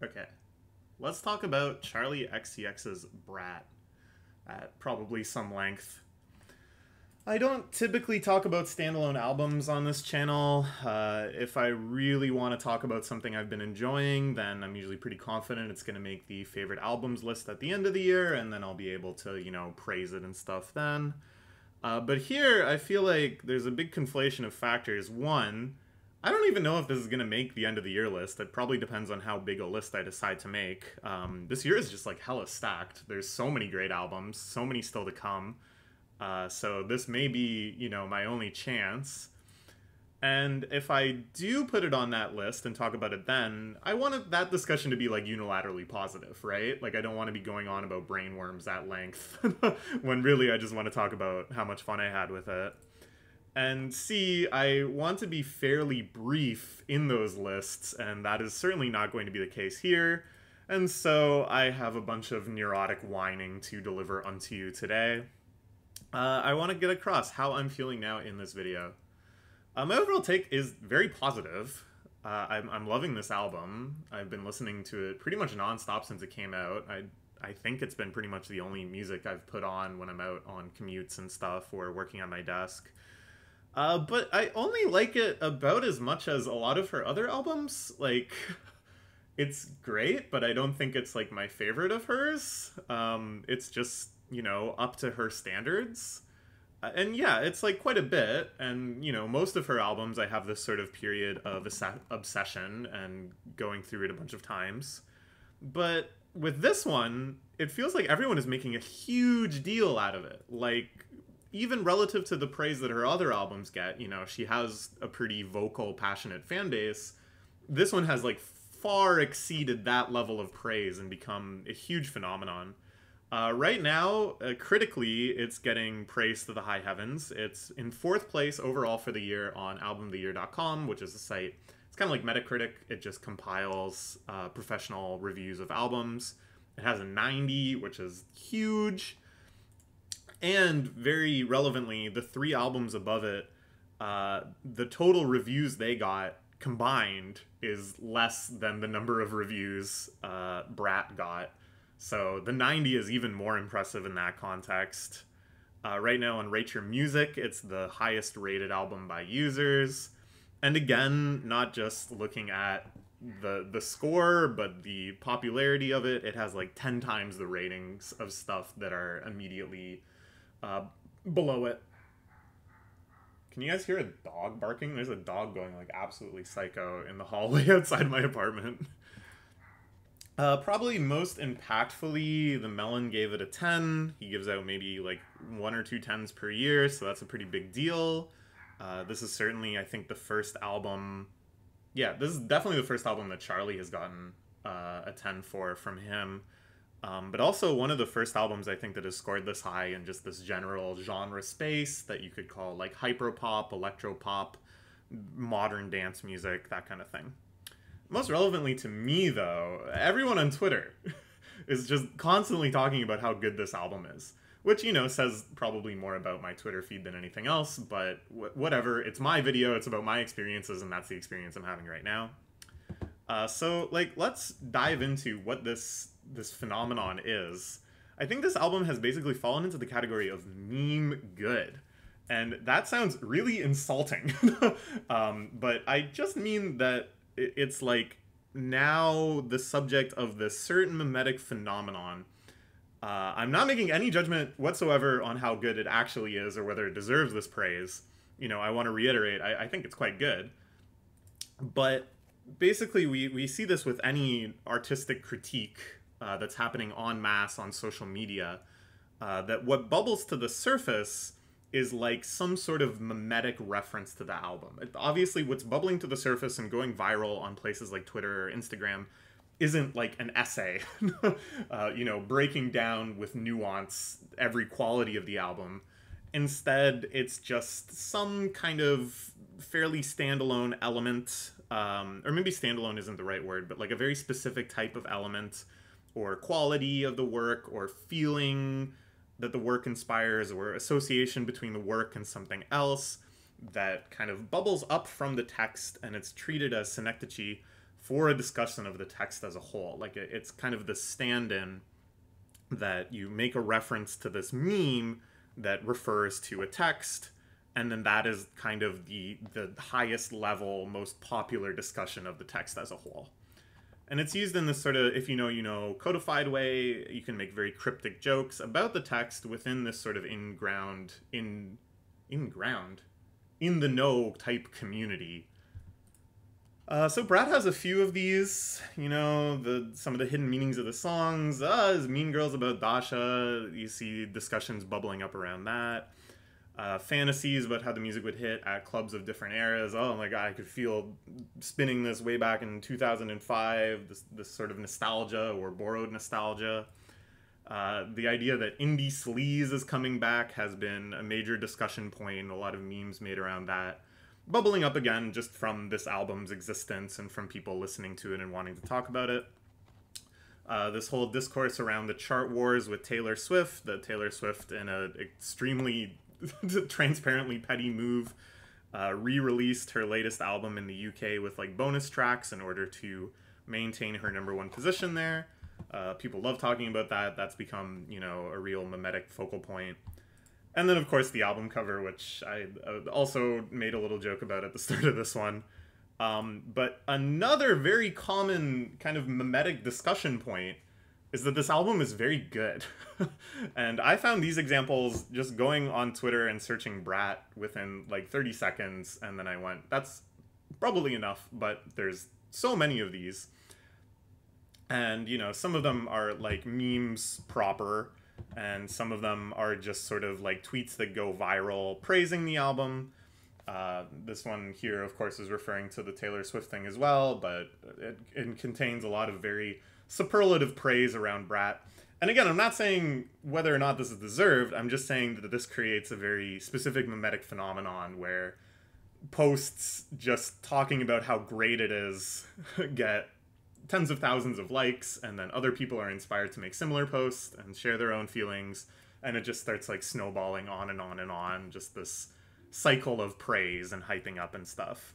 Okay, let's talk about Charlie XCX's Brat at probably some length. I don't typically talk about standalone albums on this channel. If I really want to talk about something I've been enjoying, then I'm usually pretty confident it's going to make the favorite albums list at the end of the year, and then I'll be able to, praise it and stuff then. But here, I feel like there's a big conflation of factors. One, I don't even know if this is going to make the end of the year list. It probably depends on how big a list I decide to make. This year is just like hella stacked. There's so many great albums, so many still to come. So this may be, my only chance. And if I do put it on that list and talk about it then, I want that discussion to be like unilaterally positive, right? Like I don't want to be going on about brainworms at length when really I just want to talk about how much fun I had with it. And C, I want to be fairly brief in those lists, and that is certainly not going to be the case here. And so I have a bunch of neurotic whining to deliver unto you today. I want to get across how I'm feeling now in this video. My overall take is very positive. I'm loving this album. I've been listening to it pretty much nonstop since it came out. I think it's been pretty much the only music I've put on when I'm out on commutes and stuff or working on my desk. But I only like it about as much as a lot of her other albums. Like, it's great, but I don't think it's like my favorite of hers. It's just, up to her standards. And yeah, it's like quite a bit, and most of her albums I have this sort of period of obsession and going through it a bunch of times. But with this one, it feels like everyone is making a huge deal out of it. Like, even relative to the praise that her other albums get, she has a pretty vocal, passionate fan base. This one has like far exceeded that level of praise and become a huge phenomenon. Right now, critically, it's getting praise to the high heavens. It's in 4th place overall for the year on albumoftheyear.com, which is a site, it's kind of like Metacritic. It just compiles professional reviews of albums. It has a 90, which is huge. And very relevantly, the 3 albums above it, the total reviews they got combined is less than the number of reviews Brat got. So the 90 is even more impressive in that context. Right now on Rate Your Music, it's the highest rated album by users. And again, not just looking at the score, but the popularity of it. It has like 10 times the ratings of stuff that are immediately below it. Can you guys hear a dog barking? There's a dog going like absolutely psycho in the hallway outside my apartment. Probably most impactfully, the Melon gave it a 10. He gives out maybe like 1 or 2 10s per year, so that's a pretty big deal. This is certainly, I think, the first album... Yeah, this is definitely the first album that Charlie has gotten a 10 for from him. But also one of the first albums, I think, that has scored this high in just this general genre space that you could call like hyperpop, electropop, modern dance music, that kind of thing. Most relevantly to me, though, everyone on Twitter is just constantly talking about how good this album is. Which, says probably more about my Twitter feed than anything else, but whatever. It's my video, it's about my experiences, and that's the experience I'm having right now. So, let's dive into what this phenomenon is. I think this album has basically fallen into the category of meme good. And that sounds really insulting. But I just mean that it's like now the subject of this certain mimetic phenomenon. I'm not making any judgment whatsoever on how good it actually is or whether it deserves this praise. I want to reiterate, I think it's quite good. But basically, we see this with any artistic critique that's happening en masse on social media, that what bubbles to the surface is like some sort of mimetic reference to the album. Obviously, what's bubbling to the surface and going viral on places like Twitter or Instagram isn't like an essay, breaking down with nuance every quality of the album. Instead, it's just some kind of fairly standalone element, or maybe standalone isn't the right word, but like a very specific type of element or quality of the work or feeling that the work inspires or association between the work and something else that kind of bubbles up from the text, and it's treated as synecdoche for a discussion of the text as a whole. Like, it's kind of the stand-in that you make a reference to this meme that refers to a text, and then that is kind of the highest level, most popular discussion of the text as a whole. And it's used in this sort of, if you know, you know, codified way. You can make very cryptic jokes about the text within this sort of in the know type community. So Brat has a few of these, you know, some of the hidden meanings of the songs. Is Mean Girls about Dasha? You see discussions bubbling up around that. Fantasies about how the music would hit at clubs of different eras. Oh my god, I could feel spinning this way back in 2005, this sort of nostalgia or borrowed nostalgia. The idea that indie sleaze is coming back has been a major discussion point, a lot of memes made around that. Bubbling up again just from this album's existence and from people listening to it and wanting to talk about it. This whole discourse around the chart wars with Taylor Swift, that Taylor Swift, in an extremely transparently petty move, re-released her latest album in the UK with like bonus tracks in order to maintain her #1 position there. People love talking about that. That's become, you know, a real mimetic focal point. And then, of course, the album cover, which I also made a little joke about at the start of this one. But another very common kind of mimetic discussion point is that this album is very good. And I found these examples just going on Twitter and searching Brat within like 30 seconds, and then I went, that's probably enough, but there's so many of these. And, you know, some of them are like memes proper, and some of them are just sort of like tweets that go viral praising the album. This one here, of course, is referring to the Taylor Swift thing as well, but it contains a lot of very superlative praise around Brat. And again, I'm not saying whether or not this is deserved, I'm just saying that this creates a very specific mimetic phenomenon where posts just talking about how great it is get tens of thousands of likes, and then other people are inspired to make similar posts and share their own feelings, and it just starts like snowballing on and on and on, just this cycle of praise and hyping up and stuff.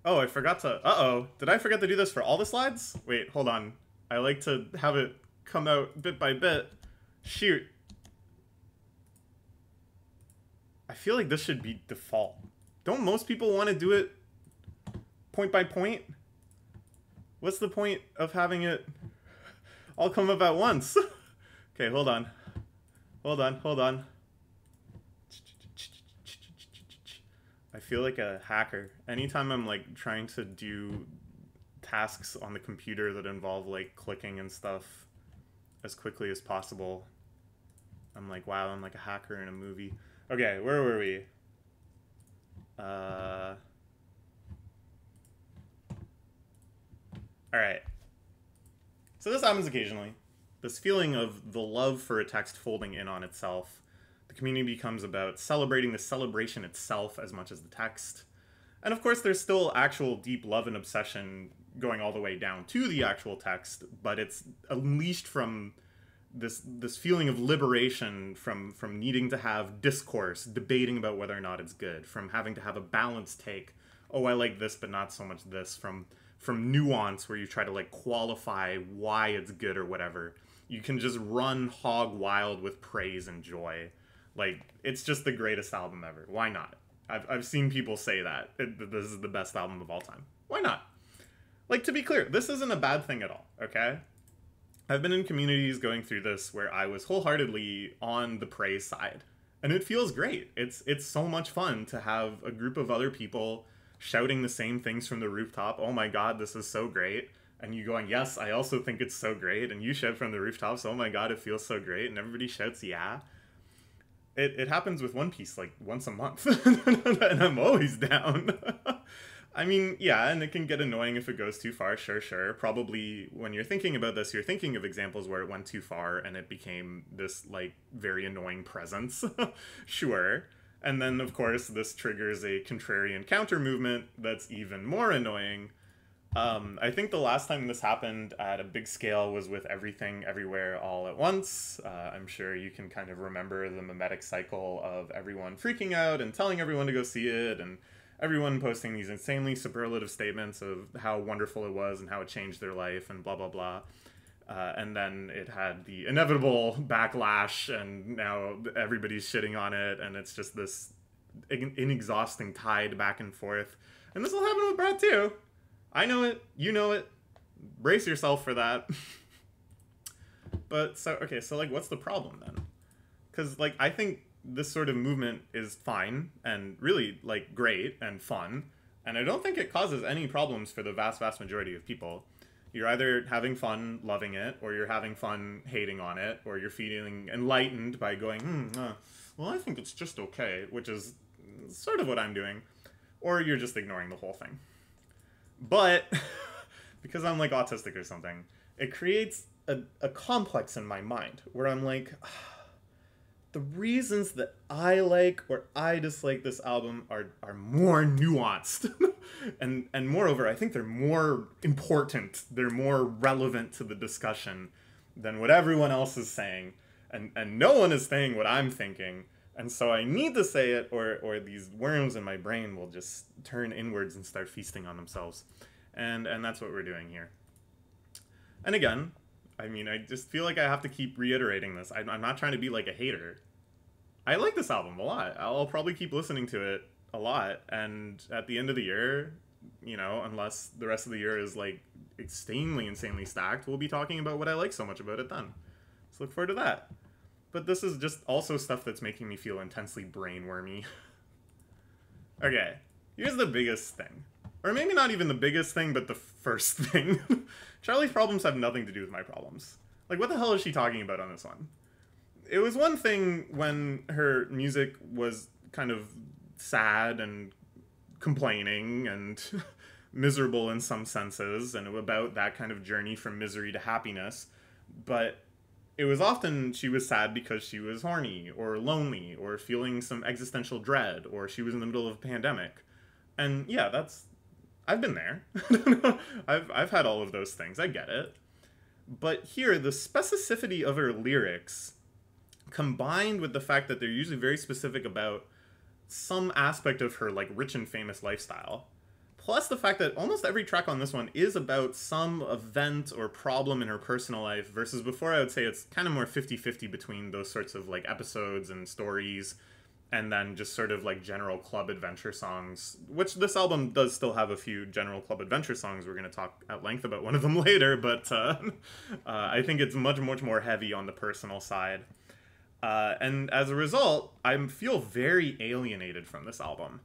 Oh, I forgot to... did I forget to do this for all the slides? Wait, hold on. I like to have it come out bit by bit. Shoot. I feel like this should be default. Don't most people want to do it point by point? What's the point of having it all come up at once? Okay, hold on. Hold on. I feel like a hacker. Anytime I'm like trying to do tasks on the computer that involve like clicking and stuff as quickly as possible, I'm like, wow, I'm like a hacker in a movie. Okay, where were we? Alright. So this happens occasionally. This feeling of the love for a text folding in on itself. The community becomes about celebrating the celebration itself as much as the text. And of course there's still actual deep love and obsession going all the way down to the actual text, but it's unleashed from this feeling of liberation from needing to have discourse, debating about whether or not it's good, from having to have a balanced take. Oh, I like this, but not so much this. From nuance, where you try to like qualify why it's good or whatever. You can just run hog wild with praise and joy. Like, it's just the greatest album ever. Why not? I've seen people say that. This is the best album of all time. Why not? Like, to be clear, this isn't a bad thing at all, okay? I've been in communities going through this where I was wholeheartedly on the praise side. And it feels great. It's so much fun to have a group of other people shouting the same things from the rooftop. Oh my god, this is so great. And you going, yes, I also think it's so great. And you shout from the rooftops, oh my god, it feels so great. And everybody shouts, yeah. It happens with One Piece like once a month. And I'm always down. I mean, yeah, and it can get annoying if it goes too far, sure. Probably when you're thinking about this, you're thinking of examples where it went too far and it became this, like, very annoying presence. Sure. And then, of course, this triggers a contrarian counter movement that's even more annoying. I think the last time this happened at a big scale was with Everything Everywhere All at Once. I'm sure you can kind of remember the mimetic cycle of everyone freaking out and telling everyone to go see it, and everyone posting these insanely superlative statements of how wonderful it was and how it changed their life and blah, blah, blah. And then it had the inevitable backlash, and now everybody's shitting on it, and it's just this inexhausting tide back and forth. And this will happen with Brat too. I know it. You know it. Brace yourself for that. But, so, okay, so, like, what's the problem then? Because, like, I think this sort of movement is fine and really, like, great and fun. And I don't think it causes any problems for the vast, vast majority of people. You're either having fun loving it, or you're having fun hating on it, or you're feeling enlightened by going, well, I think it's just okay, which is sort of what I'm doing. Or you're just ignoring the whole thing. But, because I'm, like, autistic or something, it creates a complex in my mind where I'm like, the reasons that I like or I dislike this album are more nuanced. and moreover, I think they're more important. They're more relevant to the discussion than what everyone else is saying. And no one is saying what I'm thinking. And so I need to say it, or these worms in my brain will just turn inwards and start feasting on themselves. And that's what we're doing here. And again, I mean, I just feel like I have to keep reiterating this. I'm not trying to be like a hater. I like this album a lot. I'll probably keep listening to it a lot. And at the end of the year, you know, unless the rest of the year is like insanely stacked, we'll be talking about what I like so much about it then. So look forward to that. But this is just also stuff that's making me feel intensely brainwormy. Okay, here's the biggest thing. Or maybe not even the biggest thing, but the first thing. Charlie's problems have nothing to do with my problems. Like, what the hell is she talking about on this one? It was one thing when her music was kind of sad and complaining and miserable in some senses, and about that kind of journey from misery to happiness. But it was often she was sad because she was horny or lonely or feeling some existential dread, or she was in the middle of a pandemic. And yeah, I've been there. I've had all of those things. I get it. But here, the specificity of her lyrics, combined with the fact that they're usually very specific about some aspect of her, like, rich and famous lifestyle, plus the fact that almost every track on this one is about some event or problem in her personal life, versus before I would say it's kind of more 50-50 between those sorts of, like, episodes and stories, and then just sort of, like, general club adventure songs, which this album does still have a few general club adventure songs. We're going to talk at length about one of them later, but I think it's much more heavy on the personal side. And as a result, I feel very alienated from this album.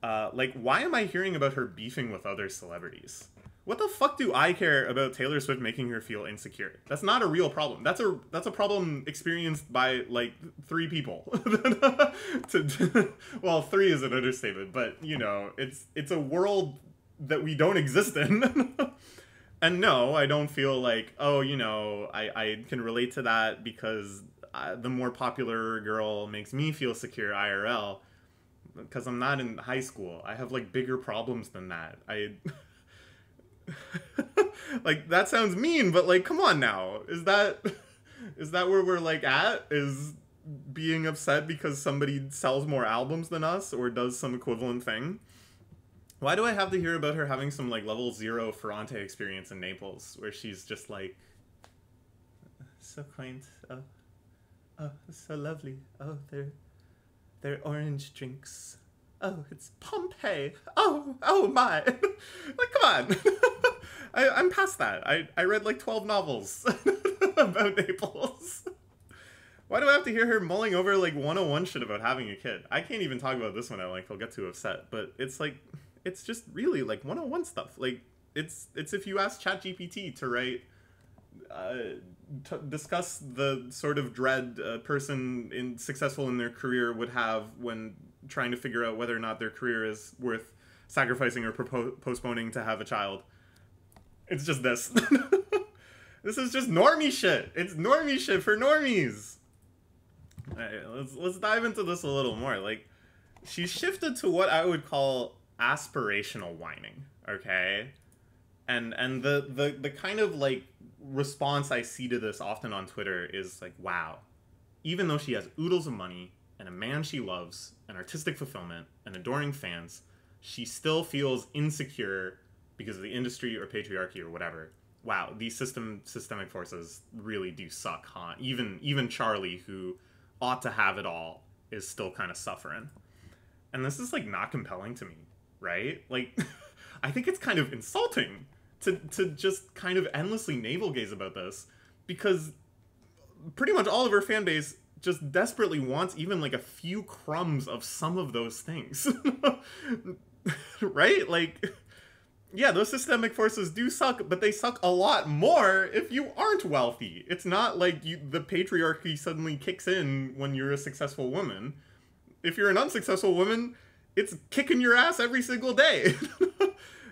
Like, why am I hearing about her beefing with other celebrities? What the fuck do I care about Taylor Swift making her feel insecure? That's not a real problem. That's a problem experienced by, like, 3 people. Well, 3 is an understatement, but, you know, it's a world that we don't exist in. And no, I don't feel like, oh, you know, I can relate to that because the more popular girl makes me feel secure IRL. Because I'm not in high school. I have, like, bigger problems than that. Like, that sounds mean, but, like, come on now. Is that where we're, like, at? Is being upset because somebody sells more albums than us or does some equivalent thing? Why do I have to hear about her having some, like, level 0 Ferrante experience in Naples, where she's just like, so quaint, oh, so lovely, oh, they're orange drinks. Oh, it's Pompeii. Oh my. Like, come on. I'm past that. I read like 12 novels about Naples. Why do I have to hear her mulling over like 101 shit about having a kid? I can't even talk about this one at length. I'll get too upset. But it's like, it's just really like 101 stuff. Like, it's if you ask ChatGPT to write, to discuss the sort of dread a person successful in their career would have when trying to figure out whether or not their career is worth sacrificing or postponing to have a child. It's just this. This is just normie shit. It's normie shit for normies. Alright, let's dive into this a little more. Like, she shifted to what I would call aspirational whining, okay? And the kind of, like, response I see to this often on Twitter is like, wow, even though she has oodles of money and a man she loves and artistic fulfillment and adoring fans, she still feels insecure because of the industry or patriarchy or whatever. Wow, these systemic forces really do suck, huh? Even Charlie, who ought to have it all, is still kind of suffering. And this is, like, not compelling to me, right? Like, I think it's kind of insulting to just kind of endlessly navel gaze about this, because pretty much all of her fan base just desperately wants even, like, a few crumbs of some of those things. Right? Like, yeah, those systemic forces do suck, but they suck a lot more if you aren't wealthy. It's not like the patriarchy suddenly kicks in when you're a successful woman. If you're an unsuccessful woman, it's kicking your ass every single day.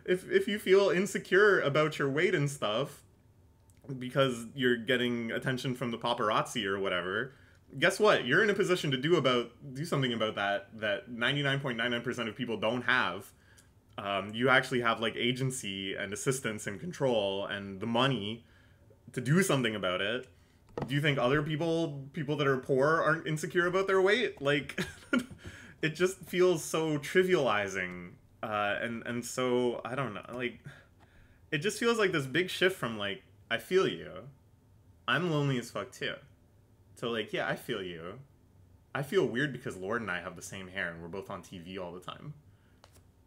If you feel insecure about your weight and stuff because you're getting attention from the paparazzi or whatever, guess what? You're in a position to do something about that 99.99% of people don't have. You actually have, like, agency and assistance and control and the money to do something about it. Do you think other people that are poor aren't insecure about their weight? Like, it just feels so trivializing, and so, I don't know, like, it just feels like this big shift from, like, I feel you, I'm lonely as fuck too, to, like, yeah, I feel you, I feel weird because Lord and I have the same hair and we're both on TV all the time.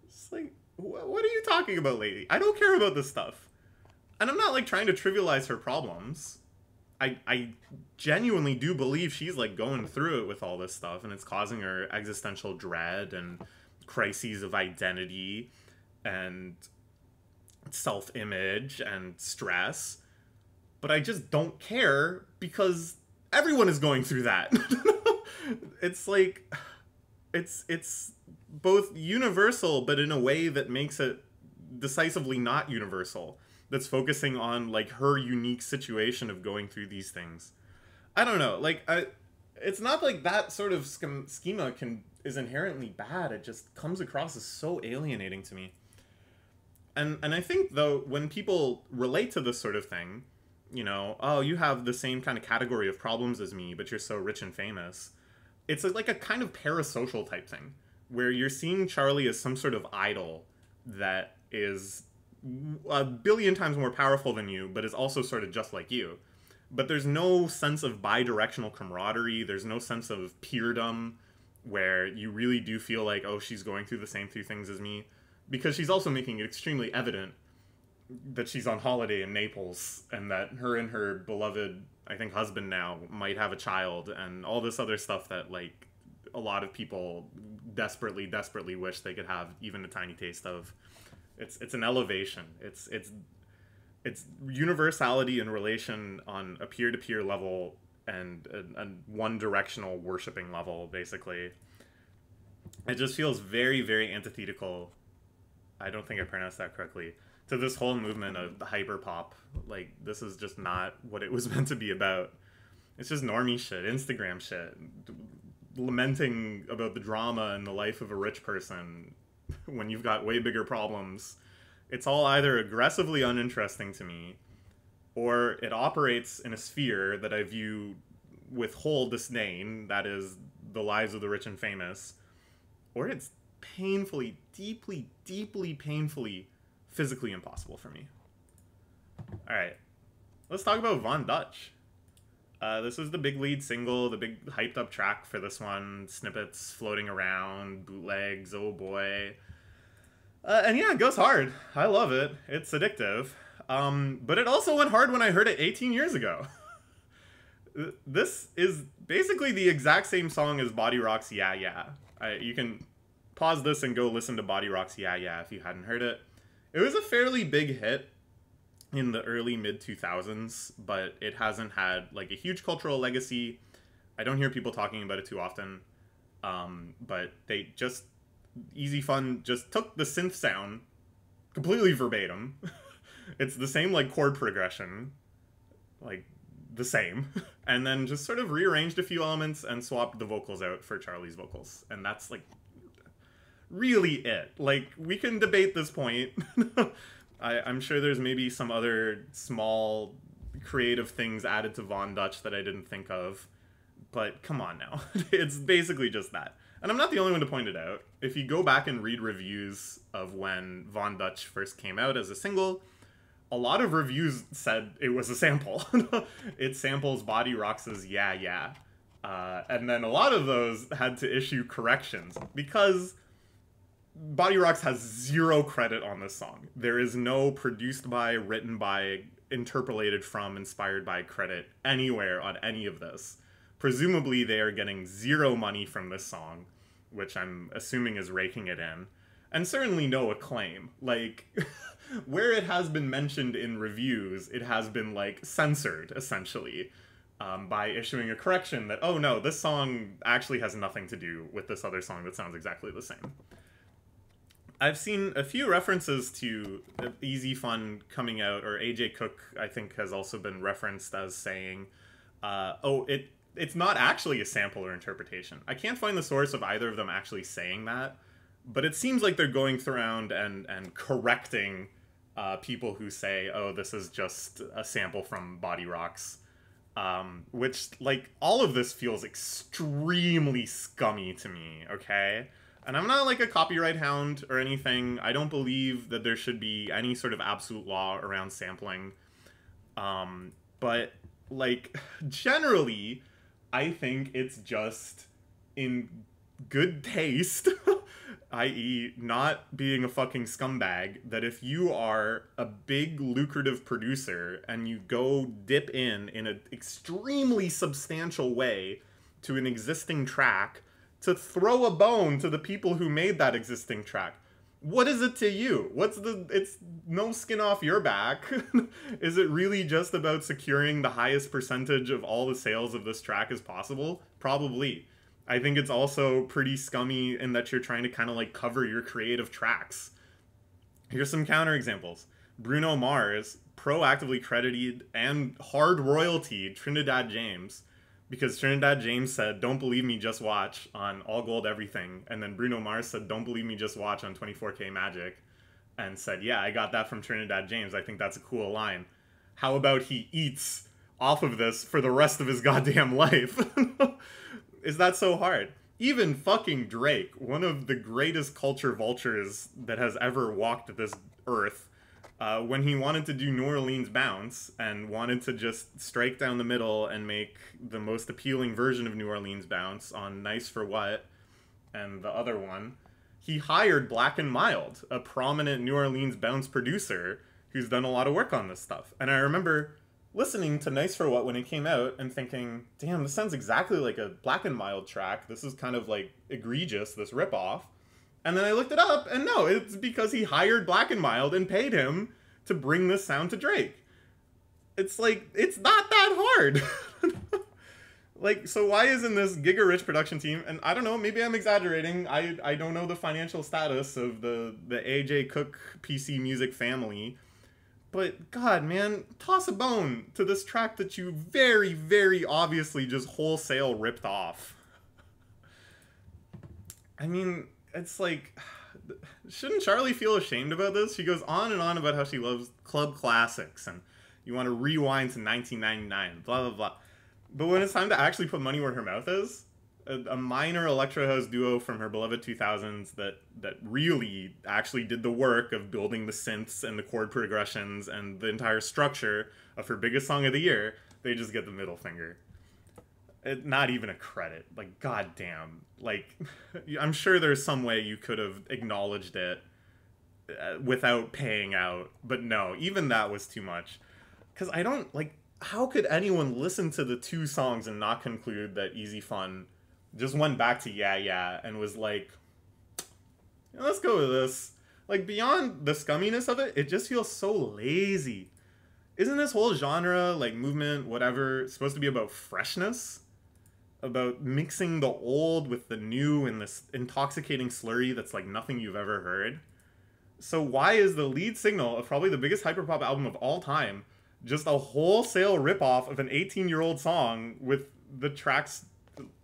It's like, what are you talking about, lady? I don't care about this stuff. And I'm not, like, trying to trivialize her problems. I genuinely do believe she's, like, going through it with all this stuff, and it's causing her existential dread and crises of identity and self-image and stress. But I just don't care because everyone is going through that. It's like, it's both universal, but in a way that makes it decisively not universal. That's focusing on, like, her unique situation of going through these things. I don't know, like, it's not like that sort of schema is inherently bad. It just comes across as so alienating to me. And I think, though, when people relate to this sort of thing, you know, oh, you have the same kind of category of problems as me, but you're so rich and famous. It's like a kind of parasocial type thing, where you're seeing Charlie as some sort of idol that is a billion times more powerful than you, but is also sort of just like you. But there's no sense of bi-directional camaraderie. There's no sense of peerdom, where you really do feel like, oh, she's going through the same few things as me. Because she's also making it extremely evident that she's on holiday in Naples, and that her and her beloved, I think, husband now might have a child, and all this other stuff that, like, a lot of people desperately, desperately wish they could have even a tiny taste of. It's an elevation. It's universality in relation on a peer-to-peer level and a one-directional worshipping level, basically. It just feels very, very antithetical. I don't think I pronounced that correctly. To this whole movement of the hyperpop. Like, this is just not what it was meant to be about. It's just normie shit, Instagram shit, lamenting about the drama in the life of a rich person when you've got way bigger problems. It's all either aggressively uninteresting to me, or it operates in a sphere that I view with whole disdain, that is, the lives of the rich and famous, or it's painfully, deeply, deeply painfully physically impossible for me. Alright, let's talk about Von Dutch. This is the big lead single, the big hyped up track for this one, snippets floating around, bootlegs, oh boy. And yeah, it goes hard. I love it. It's addictive. But it also went hard when I heard it 18 years ago. This is basically the exact same song as Body Rock's Yeah Yeah. You can pause this and go listen to Body Rock's Yeah Yeah if you hadn't heard it. It was a fairly big hit in the early mid-2000s, but it hasn't had, like, a huge cultural legacy. I don't hear people talking about it too often. But they just... Easy Fun just took the synth sound completely verbatim. It's the same, like, chord progression. Like, the same. And then just sort of rearranged a few elements and swapped the vocals out for Charlie's vocals. And that's, like, really it. Like, we can debate this point. I'm sure there's maybe some other small creative things added to Von Dutch that I didn't think of. But come on now. It's basically just that. And I'm not the only one to point it out. If you go back and read reviews of when Von Dutch first came out as a single, a lot of reviews said it was a sample. It samples Body Rocks' Yeah Yeah. And then a lot of those had to issue corrections because Body Rocks has zero credit on this song. There is no produced by, written by, interpolated from, inspired by credit anywhere on any of this. Presumably they are getting zero money from this song, which I'm assuming is raking it in, and certainly no acclaim. Like, where it has been mentioned in reviews, it has been, like, censored, essentially, by issuing a correction that, oh no, this song actually has nothing to do with this other song that sounds exactly the same. I've seen a few references to Easy Fun coming out, or AJ Cook, I think, has also been referenced as saying, it's not actually a sample or interpretation. I can't find the source of either of them actually saying that, but it seems like they're going around and correcting people who say, oh, this is just a sample from Body Rocks. Which, like, all of this feels extremely scummy to me, okay? And I'm not, like, a copyright hound or anything. I don't believe that there should be any sort of absolute law around sampling. But, like, generally, I think it's just in good taste, i.e. not being a fucking scumbag, that if you are a big lucrative producer and you go dip in an extremely substantial way to an existing track to throw a bone to the people who made that existing track, what is it to you? It's no skin off your back. Is it really just about securing the highest percentage of all the sales of this track as possible? Probably. I think it's also pretty scummy in that you're trying to kind of like cover your creative tracks. Here's some counterexamples. Bruno Mars proactively credited and hard royalty Trinidad James because Trinidad James said, "Don't believe me, just watch" on All Gold Everything. And then Bruno Mars said, "Don't believe me, just watch" on 24K Magic. And said, yeah, I got that from Trinidad James. I think that's a cool line. How about he eats off of this for the rest of his goddamn life? Is that so hard? Even fucking Drake, one of the greatest culture vultures that has ever walked this earth, when he wanted to do New Orleans Bounce and wanted to just strike down the middle and make the most appealing version of New Orleans Bounce on Nice for What and the other one, he hired Black and Mild, a prominent New Orleans Bounce producer who's done a lot of work on this stuff. And I remember listening to Nice for What when it came out and thinking, damn, this sounds exactly like a Black and Mild track. This is kind of like egregious, this ripoff. And then I looked it up, and no, it's because he hired Black and Mild and paid him to bring this sound to Drake. It's like, it's not that hard. Like, so why isn't this giga-rich production team, and I don't know, maybe I'm exaggerating, I don't know the financial status of the AJ Cook PC Music family, but god, man, toss a bone to this track that you very, very obviously just wholesale ripped off. I mean, it's like, shouldn't Charlie feel ashamed about this? She goes on and on about how she loves club classics, and you want to rewind to 1999, blah, blah, blah. But when it's time to actually put money where her mouth is, a minor electro house duo from her beloved 2000s that really actually did the work of building the synths and the chord progressions and the entire structure of her biggest song of the year, they just get the middle finger. Not even a credit. Like, goddamn. Like, I'm sure there's some way you could have acknowledged it without paying out. But no, even that was too much. Because I don't, like, how could anyone listen to the two songs and not conclude that Easy Fun just went back to Yeah Yeah and was like, yeah, let's go with this. Like, beyond the scumminess of it, it just feels so lazy. Isn't this whole genre, like, movement, whatever, supposed to be about freshness? About mixing the old with the new in this intoxicating slurry that's like nothing you've ever heard? So why is the lead single of probably the biggest hyperpop album of all time just a wholesale ripoff of an 18-year-old song with the tracks,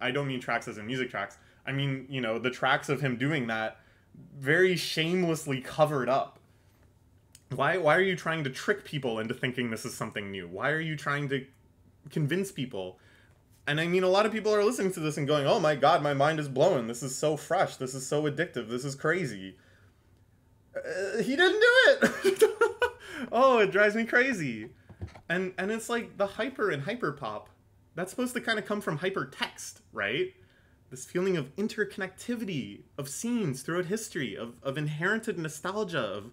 I don't mean tracks as in music tracks, I mean, you know, the tracks of him doing that very shamelessly covered up? Why are you trying to trick people into thinking this is something new? Why are you trying to convince people? And I mean, a lot of people are listening to this and going, oh my god, my mind is blown. This is so fresh. This is so addictive. This is crazy. He didn't do it! Oh, it drives me crazy. And it's like the hyper and hyperpop. That's supposed to kind of come from hypertext, right? This feeling of interconnectivity of scenes throughout history, of inherited nostalgia, of,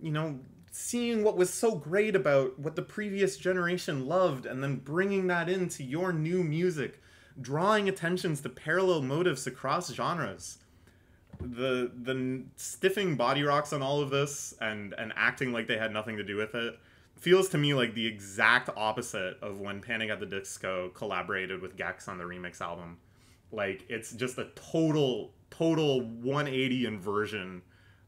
you know, seeing what was so great about what the previous generation loved and then bringing that into your new music, drawing attentions to parallel motives across genres. The stiffing body rocks on all of this and acting like they had nothing to do with it feels to me like the exact opposite of when Panic at the Disco collaborated with Gex on the remix album. Like, it's just a total 180 inversion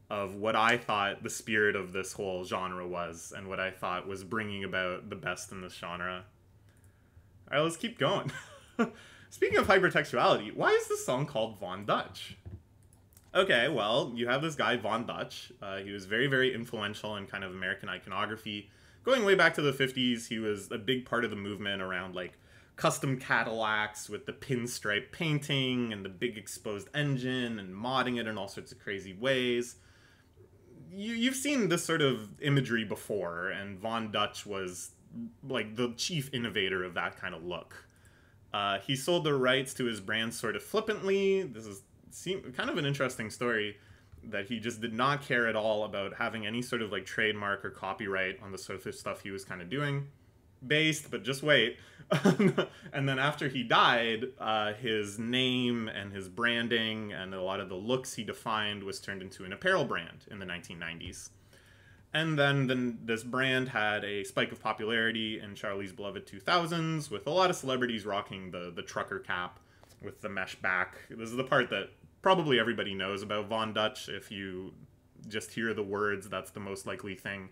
of what I thought the spirit of this whole genre was, and what I thought was bringing about the best in this genre. Alright, let's keep going. Speaking of hypertextuality, why is this song called Von Dutch? Okay, well, you have this guy, Von Dutch. He was very, very influential in kind of American iconography. Going way back to the 50s, he was a big part of the movement around, like, custom Cadillacs with the pinstripe painting and the big exposed engine and modding it in all sorts of crazy ways. You've seen this sort of imagery before, and Von Dutch was, like, the chief innovator of that kind of look. He sold the rights to his brand sort of flippantly. This is kind of an interesting story, that he just did not care at all about having any sort of like trademark or copyright on the sort of stuff he was kind of doing. Based, but just wait. And then after he died, his name and his branding and a lot of the looks he defined was turned into an apparel brand in the 1990s. And then this brand had a spike of popularity in Charlie's beloved 2000s, with a lot of celebrities rocking the trucker cap with the mesh back. This is the part that probably everybody knows about Von Dutch. If you just hear the words, that's the most likely thing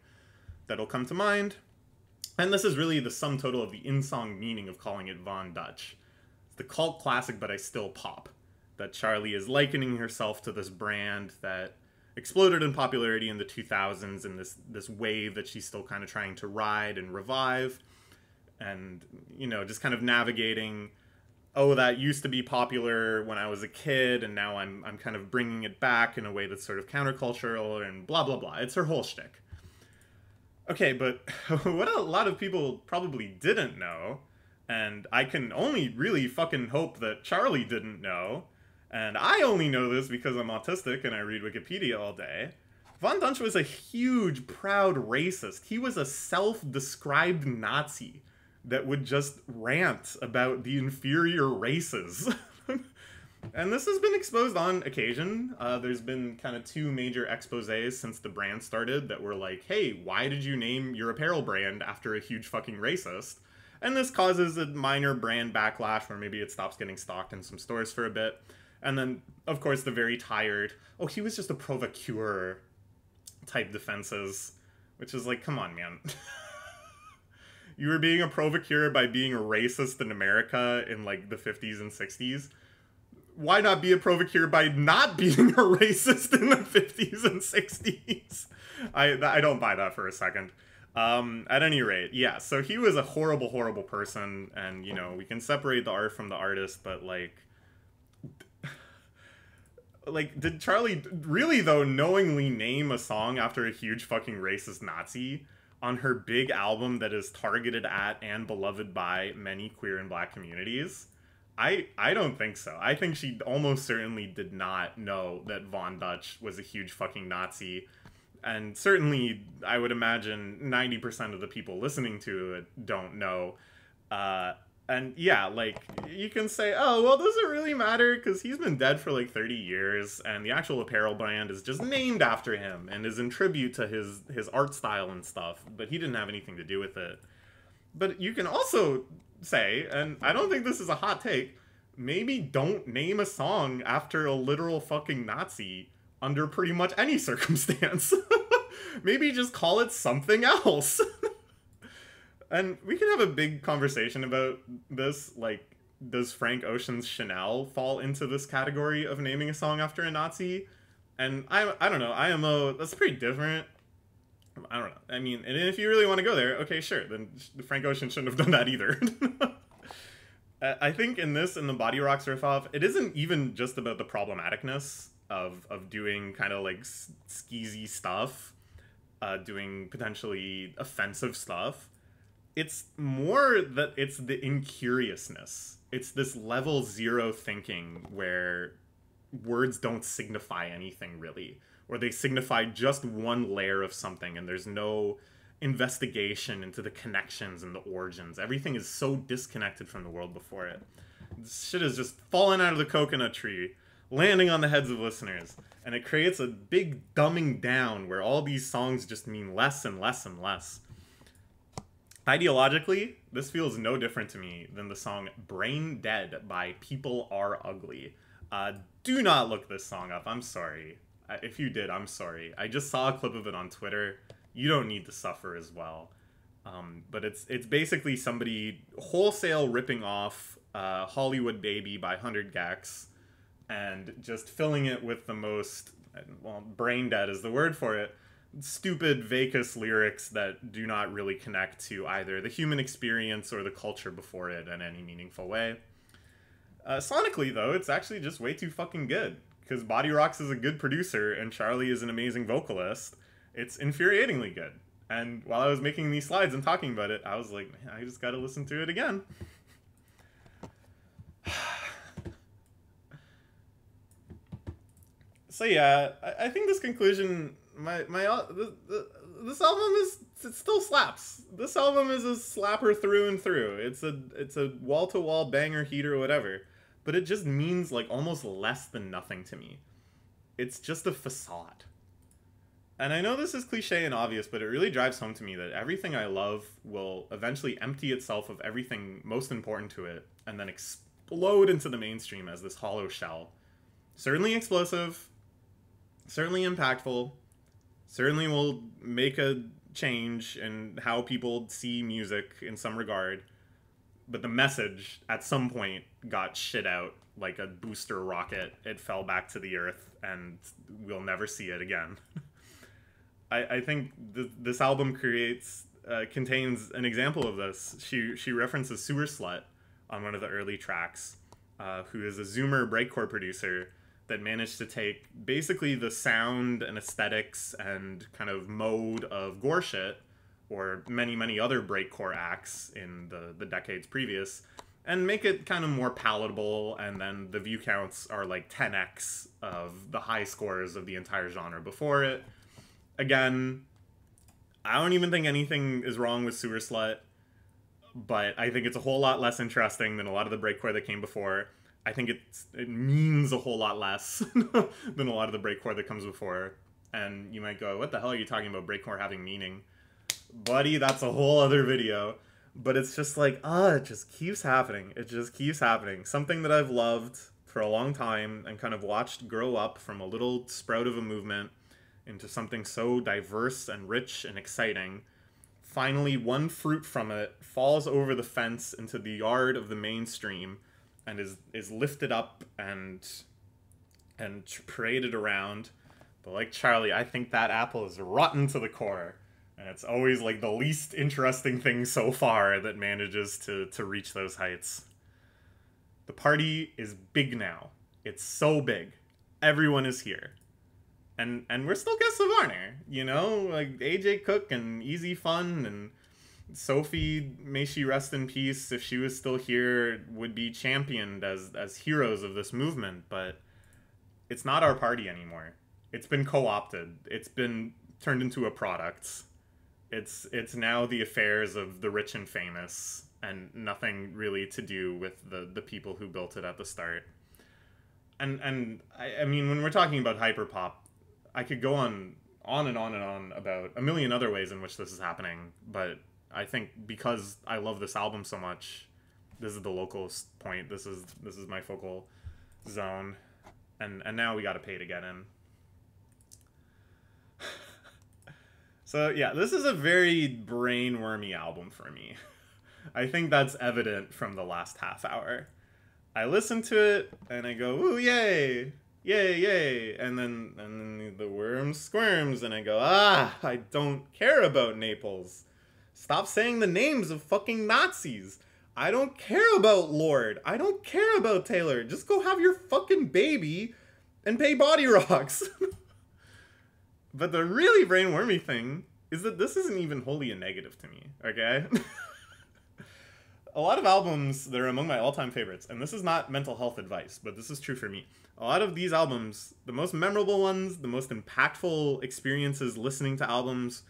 that'll come to mind. And this is really the sum total of the in-song meaning of calling it Von Dutch. It's the cult classic, but I still pop. That Charlie is likening herself to this brand that exploded in popularity in the 2000s, and this wave that she's still kind of trying to ride and revive. And, you know, just kind of navigating, oh, that used to be popular when I was a kid, and now I'm kind of bringing it back in a way that's sort of countercultural, and blah, blah, blah. It's her whole shtick. Okay, but what a lot of people probably didn't know, and I can only really fucking hope that Charlie didn't know, and I only know this because I'm autistic and I read Wikipedia all day, Von Dutch was a huge, proud racist. He was a self-described Nazi that would just rant about the inferior races. And this has been exposed on occasion. There's been kind of 2 major exposés since the brand started that were like, hey, why did you name your apparel brand after a huge fucking racist? And this causes a minor brand backlash where maybe it stops getting stocked in some stores for a bit. And then, of course, the very tired, oh, he was just a provocateur type defenses, which is like, come on, man. You were being a provocateur by being a racist in America in, like, the 50s and 60s. Why not be a provocateur by not being a racist in the 50s and 60s? I don't buy that for a second. At any rate, yeah, so he was a horrible, horrible person, and, you know, we can separate the art from the artist, but, like, did Charlie really, though, knowingly name a song after a huge fucking racist Nazi on her big album that is targeted at and beloved by many queer and black communities? I don't think so. I think she almost certainly did not know that Von Dutch was a huge fucking Nazi. And certainly, I would imagine 90% of the people listening to it don't know. And yeah, like, you can say, oh, well, does it really matter? Because he's been dead for like 30 years, and the actual apparel brand is just named after him and is in tribute to his art style and stuff, but he didn't have anything to do with it. But you can also say, and I don't think this is a hot take, maybe don't name a song after a literal fucking Nazi under pretty much any circumstance. Maybe just call it something else. And we can have a big conversation about this, like, does Frank Ocean's Chanel fall into this category of naming a song after a Nazi? And I don't know, IMO, that's pretty different. I don't know. I mean, and if you really want to go there, okay, sure, then Frank Ocean shouldn't have done that either. I think in this, in the Body Rocks riff-off, it isn't even just about the problematicness of doing kind of like skeezy stuff, doing potentially offensive stuff. It's more that it's the incuriousness. It's this level zero thinking where words don't signify anything really, or they signify just one layer of something and there's no investigation into the connections and the origins. Everything is so disconnected from the world before it. This shit is just falling out of the coconut tree, landing on the heads of listeners, and it creates a big dumbing down where all these songs just mean less and less and less. Ideologically, this feels no different to me than the song Brain Dead by People Are Ugly. Do not look this song up, I'm sorry. If you did, I'm sorry. I just saw a clip of it on Twitter. You don't need to suffer as well. But it's basically somebody wholesale ripping off Hollywood Baby by 100 gecs and just filling it with the most, well, brain dead is the word for it, stupid, vacuous lyrics that do not really connect to either the human experience or the culture before it in any meaningful way. Sonically, though, it's actually just way too fucking good, because Body Rocks is a good producer and Charlie is an amazing vocalist. It's infuriatingly good. And while I was making these slides and talking about it, I was like, man, I just gotta listen to it again. So yeah, I think this conclusion, this album it still slaps. This album is a slapper through and through. It's a wall-to-wall banger, heater, whatever. But it just means like almost less than nothing to me. It's just a facade. And I know this is cliche and obvious, but it really drives home to me that everything I love will eventually empty itself of everything most important to it, and then explode into the mainstream as this hollow shell. Certainly explosive, certainly impactful, certainly will make a change in how people see music in some regard, but the message at some point got shit out like a booster rocket. It fell back to the earth, and we'll never see it again. I think this album contains an example of this. She references Sewer Slut on one of the early tracks, who is a Zoomer breakcore producer that managed to take basically the sound and aesthetics and kind of mode of Gore Shit, or many, many other breakcore acts in the decades previous, and make it kind of more palatable, and then the view counts are like 10x of the high scores of the entire genre before it. Again, I don't even think anything is wrong with Sewer Slut, but I think it's a whole lot less interesting than a lot of the breakcore that came before. I think it means a whole lot less than a lot of the breakcore that comes before. And you might go, what the hell are you talking about breakcore having meaning? Buddy, that's a whole other video. But it's just like, it just keeps happening. It just keeps happening. Something that I've loved for a long time and kind of watched grow up from a little sprout of a movement into something so diverse and rich and exciting. Finally, one fruit from it falls over the fence into the yard of the mainstream and is lifted up and paraded around. But like Charlie, I think that apple is rotten to the core. And it's always like the least interesting thing so far that manages to reach those heights. The party is big now. It's so big. Everyone is here. And we're still guests of honor, you know? Like AJ Cook and Easy Fun and Sophie, may she rest in peace, if she was still here, would be championed as heroes of this movement, but it's not our party anymore. It's been co-opted. It's been turned into a product. It's now the affairs of the rich and famous, and nothing really to do with the people who built it at the start. And I mean, when we're talking about hyperpop, I could go on and on and on about a million other ways in which this is happening, but I think because I love this album so much, this is the localist point. This is my focal zone, and now we got to pay to get in. So yeah, this is a very brain-wormy album for me. I think that's evident from the last half hour. I listen to it and I go, ooh, yay! Yay, yay! And then the worm squirms and I go, I don't care about Naples. Stop saying the names of fucking Nazis. I don't care about Lord. I don't care about Taylor. Just go have your fucking baby and pay Body Rocks. But the really brainwormy thing is that this isn't even wholly a negative to me, okay? A lot of albums that are among my all-time favorites, and this is not mental health advice, but this is true for me. A lot of these albums, the most memorable ones, the most impactful experiences listening to albums,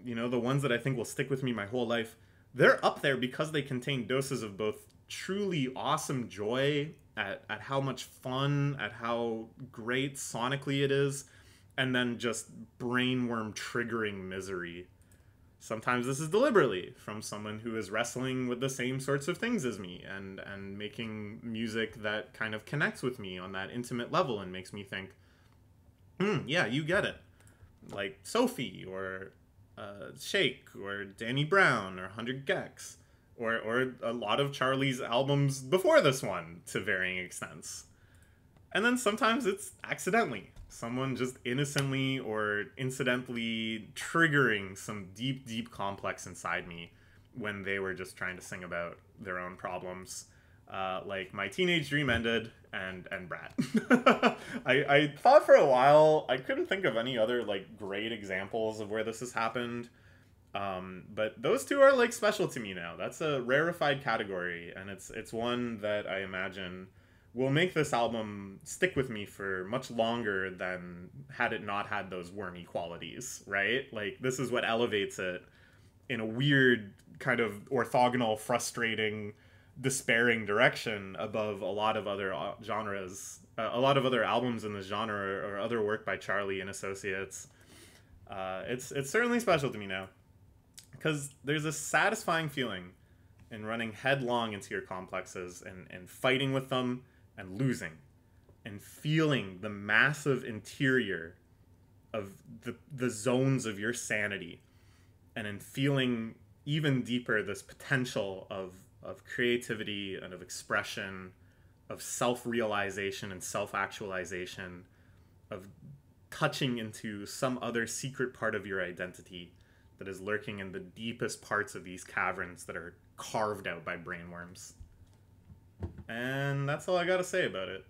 you know, the ones that I think will stick with me my whole life, they're up there because they contain doses of both truly awesome joy at how much fun, at how great sonically it is, and then just brainworm triggering misery. Sometimes this is deliberately from someone who is wrestling with the same sorts of things as me and making music that kind of connects with me on that intimate level and makes me think, yeah, you get it. Like Sophie or Shake or Danny Brown or 100 Gex or a lot of Charlie's albums before this one to varying extents. And then sometimes it's accidentally. Someone just innocently or incidentally triggering some deep, deep complex inside me when they were just trying to sing about their own problems. Like My Teenage Dream Ended and Brat. I thought for a while, I couldn't think of any other like great examples of where this has happened. But those two are like special to me now. That's a rarefied category, and it's one that I imagine will make this album stick with me for much longer than had it not had those wormy qualities, right? Like, this is what elevates it in a weird, kind of orthogonal, frustrating, despairing direction above a lot of other genres, a lot of other albums in this genre or other work by Charlie and Associates. It's certainly special to me now, because there's a satisfying feeling in running headlong into your complexes and fighting with them, and losing, and feeling the massive interior of the zones of your sanity, and in feeling even deeper this potential of creativity and of expression, of self-realization and self-actualization, of touching into some other secret part of your identity that is lurking in the deepest parts of these caverns that are carved out by brainworms. And that's all I gotta say about it.